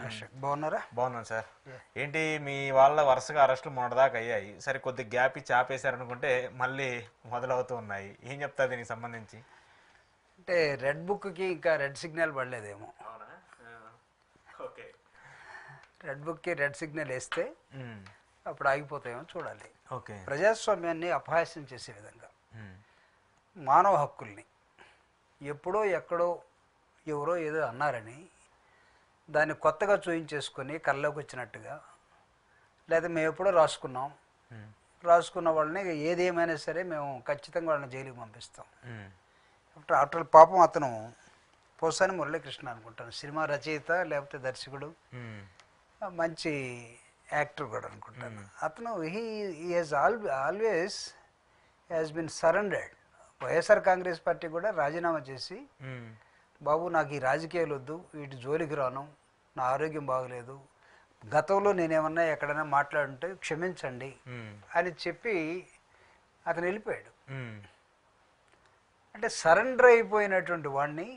అశోక్ బాగున్నారా? బాగున్నాను సార్. ఏంటి మీ వాళ్ళ వరుసగా అరెస్టులు మొన్నటిదాకా అయ్యాయి, సరే కొద్ది గ్యాప్ ఇచ్చి ఆపేశారనుకుంటే మళ్ళీ మొదలవుతూ ఉన్నాయి. ఏం చెప్తారు దీనికి సంబంధించి? అంటే రెడ్ బుక్కి ఇంకా రెడ్ సిగ్నల్ పడలేదేమో. ఓకే. రెడ్ బుక్కి రెడ్ సిగ్నల్ వేస్తే అప్పుడు ఆగిపోతాయేమో చూడాలి. ఓకే. ప్రజాస్వామ్యాన్ని అపహాస్యం చేసే విధంగా మానవ హక్కుల్ని ఎప్పుడో ఎక్కడో ఎవరో ఏదో అన్నారని దాన్ని కొత్తగా చూయించేసుకొని కళ్ళలోకి వచ్చినట్టుగా, లేదా మేము ఎప్పుడో రాసుకున్న వాళ్ళని ఏదేమైనా సరే మేము ఖచ్చితంగా వాళ్ళని జైలుకి పంపిస్తాం. ఆఫ్టర్ పాపం అతను పోసాని మురళీకృష్ణ అనుకుంటాను, సినిమా రచయిత లేకపోతే దర్శకుడు, మంచి యాక్టర్ కూడా అనుకుంటాను. అతను he has always has been surrendered. YSR Congress party కూడా రాజీనామా చేసి, బాబు నాకు ఈ రాజకీయాలు వద్దు, వీటి జోలికి రాను, నా ఆరోగ్యం బాగలేదు, గతంలో నేనేమన్నా ఎక్కడైనా మాట్లాడుంటే క్షమించండి అని చెప్పి అతను వెళ్ళిపోయాడు. అంటే సరెండర్ అయిపోయినటువంటి వాడిని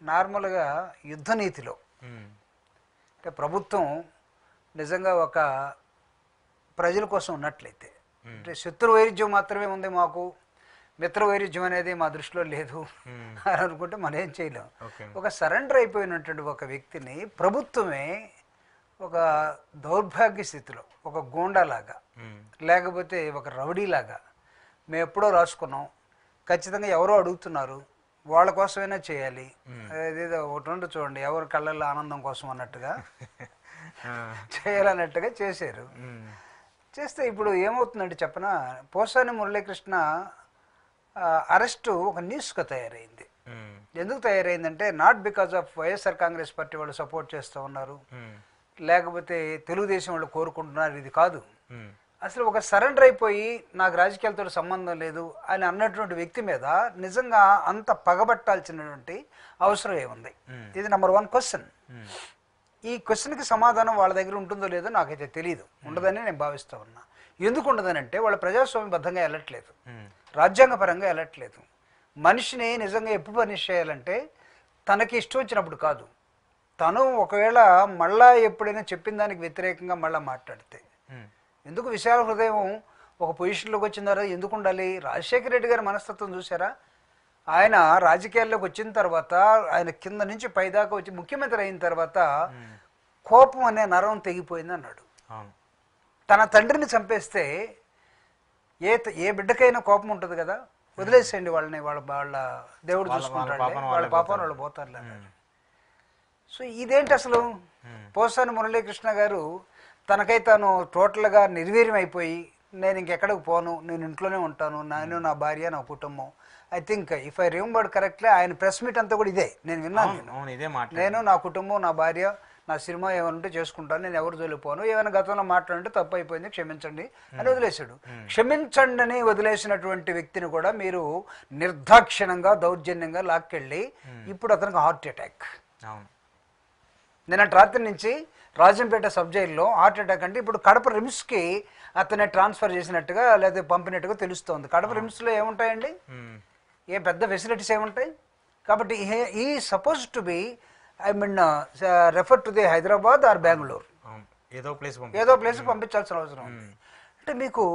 నార్మల్గా యుద్ధ నీతిలో, అంటే ప్రభుత్వం నిజంగా ఒక ప్రజల కోసం ఉన్నట్లయితే, అంటే శత్రు వైరుధ్యం మాత్రమే ఉంది మాకు, మిత్ర వైరుధ్యం అనేది మా దృష్టిలో లేదు అని అనుకుంటే మనం ఏం చేయలేం. ఒక సరెండర్ అయిపోయినటువంటి ఒక వ్యక్తిని ప్రభుత్వమే ఒక దౌర్భాగ్య స్థితిలో ఒక గూండాలాగా లేకపోతే ఒక రౌడీలాగా, మేము ఎప్పుడో రాసుకున్నాం, ఖచ్చితంగా ఎవరో అడుగుతున్నారు, వాళ్ళ కోసమైనా చేయాలి, ఏదేదో ఒకటి ఉండి చూడండి, ఎవరి కళ్ళల్లో ఆనందం కోసం అన్నట్టుగా చేయాలన్నట్టుగా చేశారు. చేస్తే ఇప్పుడు ఏమవుతుందంటే చెప్పనా, పోసాని మురళీకృష్ణ అరెస్టు ఒక న్యూస్గా తయారైంది. ఎందుకు తయారైందంటే not because of YSR Congress party వాళ్ళు సపోర్ట్ చేస్తూ ఉన్నారు, లేకపోతే తెలుగుదేశం వాళ్ళు కోరుకుంటున్నారు, ఇది కాదు. అసలు ఒక సరెండర్ అయిపోయి నాకు రాజకీయాలతో సంబంధం లేదు అని అన్నటువంటి వ్యక్తి మీద నిజంగా అంత పగబట్టాల్సినటువంటి అవసరం ఏముంది? ఇది నెంబర్ 1 క్వశ్చన్. ఈ క్వశ్చన్కి సమాధానం వాళ్ళ దగ్గర ఉంటుందో లేదో నాకైతే తెలియదు, ఉండదని నేను భావిస్తూ ఉన్నా. ఎందుకు ఉండదని అంటే వాళ్ళు ప్రజాస్వామ్యబద్ధంగా వెళ్ళట్లేదు, రాజ్యాంగపరంగా వెళ్ళట్లేదు. మనిషిని నిజంగా ఎప్పుడు పనిష్ చేయాలంటే తనకి ఇష్టం వచ్చినప్పుడు కాదు, తను ఒకవేళ మళ్ళా ఎప్పుడైనా చెప్పిన దానికి వ్యతిరేకంగా మళ్ళీ మాట్లాడితే. ఎందుకు విశాల హృదయం ఒక పొజిషన్లోకి వచ్చిన తర్వాత ఎందుకు ఉండాలి? రాజశేఖర రెడ్డి గారి మనస్తత్వం చూసారా? ఆయన రాజకీయాల్లోకి వచ్చిన తర్వాత, ఆయన కింద నుంచి పైదాకా వచ్చి ముఖ్యమంత్రి అయిన తర్వాత కోపం అనే నరం తెగిపోయింది అన్నాడు. తన తండ్రిని చంపేస్తే ఏ బిడ్డకైనా కోపం ఉంటుంది కదా, వదిలేసేయండి వాళ్ళని, వాళ్ళ దేవుడు చూసుకుంటాడు, వాళ్ళ పాపాన్ని వాళ్ళు పోతారు అన్నాడు. సో ఇదేంటి అసలు? పోసాని మురళీకృష్ణ గారు తనకై తాను టోటల్గా నిర్వీర్యం అయిపోయి, నేను ఇంకెక్కడికి పోను, నేను ఇంట్లోనే ఉంటాను, నేను నా భార్య నా కుటుంబం. I think if I remembered correctly ఆయన ప్రెస్ మీట్ అంతా కూడా ఇదే నేను విన్నాను. నేను నా కుటుంబం, నా భార్య, నా సినిమా ఏమంటే చేసుకుంటాను, నేను ఎవరు జోలిపోను, ఏమైనా గతంలో మాట్లాడంటే తప్పు అయిపోయింది క్షమించండి అని వదిలేశాడు. క్షమించండి అని వదిలేసినటువంటి వ్యక్తిని కూడా మీరు నిర్దాక్షిణంగా దౌర్జన్యంగా లాక్కెళ్ళి ఇప్పుడు అతనికి హార్ట్ అటాక్. నిన్న రాత్రి నుంచి రాజంపేట సబ్ జైల్లో హార్ట్ అటాక్ అంటే ఇప్పుడు కడప రిమ్స్కి అతనే ట్రాన్స్ఫర్ చేసినట్టుగా లేదా పంపినట్టుగా తెలుస్తోంది. కడప రిమ్స్లో ఏముంటాయండి? ఏ పెద్ద ఫెసిలిటీస్ ఏముంటాయి? కాబట్టి ఈ suppose to be I mean refer to the Hyderabad or Bengaluru, ఏదో ప్లేస్ పంపించాల్సిన అవసరం ఉంది. అంటే మీకు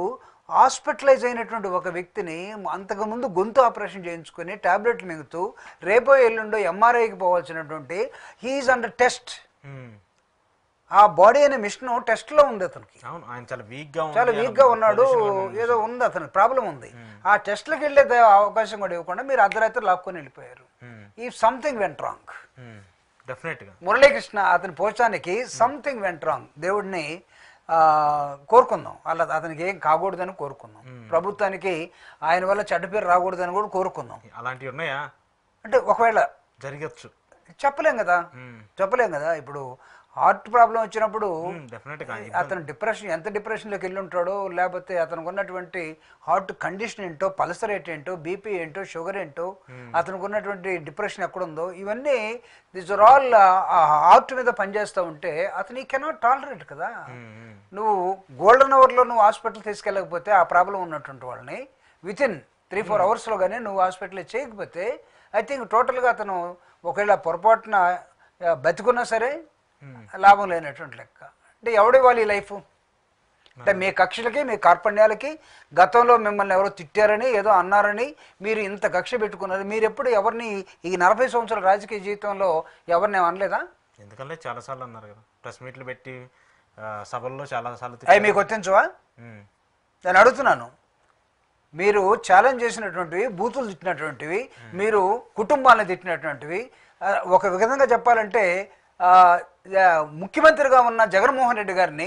హాస్పిటలైజ్ అయినటువంటి ఒక వ్యక్తిని అంతకుముందు గొంతు ఆపరేషన్ చేయించుకొని టాబ్లెట్లు మింగుతూ రేపో ఎల్లుండో ఎంఆర్ఐకి పోవాల్సినటువంటి హీఈస్ అండర్ టెస్ట్. ఆ బాడీ అనే మిషన్ టెస్ట్లో ఉంది అతనికి, చాలా వీక్గా ఉన్నాడు, ఏదో ఉంది అతనికి ప్రాబ్లం ఉంది. ఆ టెస్ట్లకు వెళ్ళే అవకాశం కూడా ఇవ్వకుండా మీరు అర్ధరాత్రి లాక్కొని వెళ్ళిపోయారు. ఈ సంథింగ్ వెంట్ రాంగ్. మురళీకృష్ణ అతని పోచానికి సంథింగ్ వెంట్ రాంగ్. దేవుడిని కోరుకుందాం, అలా అతనికి ఏం కాకూడదని కోరుకుందాం, ప్రభుత్వానికి ఆయన వల్ల చెడ్డ పేరు రాకూడదని కూడా కోరుకుందాం. అలాంటివి ఉన్నాయా అంటే ఒకవేళ జరగచ్చు, చెప్పలేం కదా. ఇప్పుడు హార్ట్ ప్రాబ్లం వచ్చినప్పుడు అతను డిప్రెషన్, ఎంత డిప్రెషన్లోకి వెళ్ళి ఉంటాడో, లేకపోతే అతనికి ఉన్నటువంటి హార్ట్ కండిషన్ ఏంటో, పల్సర్ రేట్ ఏంటో, బీపీ ఏంటో, షుగర్ ఏంటో, అతనికి ఉన్నటువంటి డిప్రెషన్ ఎక్కడుందో, ఇవన్నీ దిస్ ఆర్ ఆల్ హార్ట్ మీద పనిచేస్తూ ఉంటే అతను ఈ కెనాట్ టాలరేట్ కదా. నువ్వు గోల్డెన్ అవర్లో నువ్వు హాస్పిటల్ తీసుకెళ్ళకపోతే ఆ ప్రాబ్లం ఉన్నటువంటి వాళ్ళని వితిన్ 3-4 అవర్స్లో కానీ నువ్వు హాస్పిటల్ చేయకపోతే ఐ థింక్ టోటల్గా అతను ఒకవేళ పొరపాటున బతికున్నా సరే లాభం లేనటువంటి లెక్క. అంటే ఎవడివ్వాలి ఈ లైఫ్? అంటే మీ కక్షలకి మీ కార్పణ్యాలకి గతంలో మిమ్మల్ని ఎవరో తిట్టారని ఏదో అన్నారని మీరు ఇంత కక్ష పెట్టుకున్నారు. మీరు ఎప్పుడు ఎవరిని ఈ 40 సంవత్సరాల రాజకీయ జీవితంలో ఎవరిని అనలేదా? ఎందుకంటే చాలాసార్లు అన్నారు కదా, ప్రెస్ మీట్లు పెట్టి సభల్లో చాలాసార్లు అవి మీకు వర్తించవా? నేను అడుగుతున్నాను. మీరు ఛాలెంజ్ చేసినటువంటివి, బూతులు తిట్టినటువంటివి, మీరు కుటుంబాలను తిట్టినటువంటివి, ఒక విధంగా చెప్పాలంటే ముఖ్యమంత్రిగా ఉన్న జగన్మోహన్ రెడ్డి గారిని